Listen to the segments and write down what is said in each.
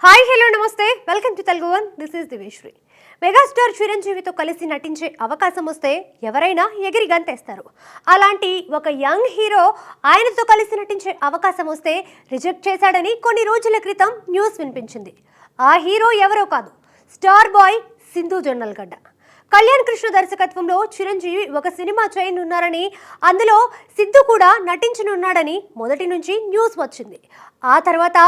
Hi hello నమస్తే welcome to Telugu One. This is Diveshri. Megastar చిరంజీవితో కలిసి నటించే అవకాశం వస్తే ఎవరైనా ఎగిరి గంతేస్తారు. అలాంటి ఒక యంగ్ హీరో ఆయనతో కలిసి నటించే అవకాశం వస్తే రిజెక్ట్ చేశాడని కొన్ని రోజుల క్రితం న్యూస్ వినిపించింది. ఆ హీరో ఎవరో కాదు, స్టార్ బాయ్ సింధు జొన్నలగడ్డ. కళ్యాణ్ కృష్ణ దర్శకత్వంలో చిరంజీవి ఒక సినిమా చేయనున్నారని, అందులో సిద్ధు కూడా నటించనున్నాడని మొదటి నుంచి న్యూస్ వచ్చింది. ఆ తర్వాత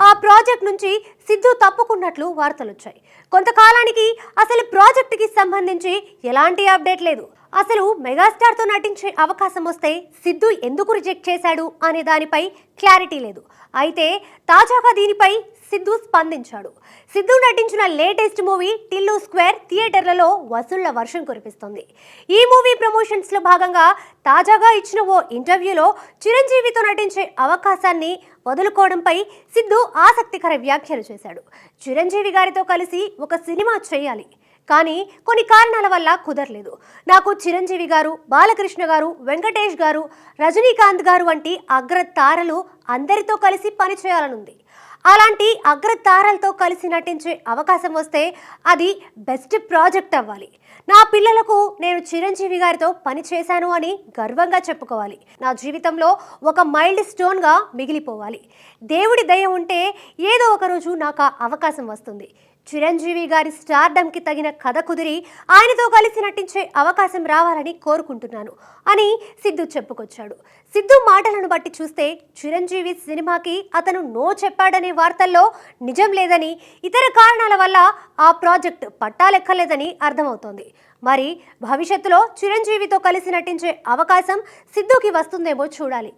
ఆ ప్రాజెక్ట్ నుంచి సిద్ధు తప్పుకున్నట్లు వార్తలు వచ్చాయి. కొంతకాలానికి అసలు ప్రాజెక్టుకి సంబంధించి ఎలాంటి అప్డేట్ లేదు. అసలు మెగాస్టార్తో నటించే అవకాశం వస్తే సిద్ధు ఎందుకు రిజెక్ట్ చేశాడు అనే దానిపై క్లారిటీ లేదు. అయితే తాజాగా దీనిపై సిద్ధు స్పందించాడు. సిద్ధు నటించిన లేటెస్ట్ మూవీ టిల్లు స్క్వేర్ థియేటర్లలో వసూళ్ల వర్షం కురిపిస్తుంది. ఈ మూవీ ప్రమోషన్స్ లో భాగంగా తాజాగా ఇచ్చిన ఓ ఇంటర్వ్యూలో చిరంజీవితో నటించే అవకాశాన్ని వదులుకోవడంపై సిద్ధు ఆసక్తికర వ్యాఖ్యలు చేశాడు. చిరంజీవి గారితో కలిసి ఒక సినిమా చేయాలి, కానీ కొన్ని కారణాల వల్ల కుదరలేదు. నాకు చిరంజీవి గారు, బాలకృష్ణ గారు, వెంకటేష్ గారు, రజనీకాంత్ గారు వంటి అగ్ర తారలు అందరితో కలిసి పనిచేయాలనుంది. అలాంటి అగ్ర తారలతో కలిసి నటించే అవకాశం వస్తే అది బెస్ట్ ప్రాజెక్ట్ అవ్వాలి. నా పిల్లలకు నేను చిరంజీవి గారితో పని చేశాను అని గర్వంగా చెప్పుకోవాలి. నా జీవితంలో ఒక మైల్డ్ స్టోన్గా మిగిలిపోవాలి. దేవుడి దయ ఉంటే ఏదో ఒక రోజు నాకు ఆ అవకాశం వస్తుంది. చిరంజీవి గారి స్టార్డమ్కి తగిన కథ కుదిరి ఆయనతో కలిసి నటించే అవకాశం రావాలని కోరుకుంటున్నాను అని సిద్ధు చెప్పుకొచ్చాడు. సిద్ధు మాటలను బట్టి చూస్తే చిరంజీవి సినిమాకి అతను నో చెప్పాడనే వార్తల్లో నిజం లేదని, ఇతర కారణాల వల్ల ఆ ప్రాజెక్ట్ పట్టాలెక్కలేదని అర్థమవుతోంది. మరి భవిష్యత్తులో చిరంజీవితో కలిసి నటించే అవకాశం సిద్ధుకి వస్తుందేమో చూడాలి.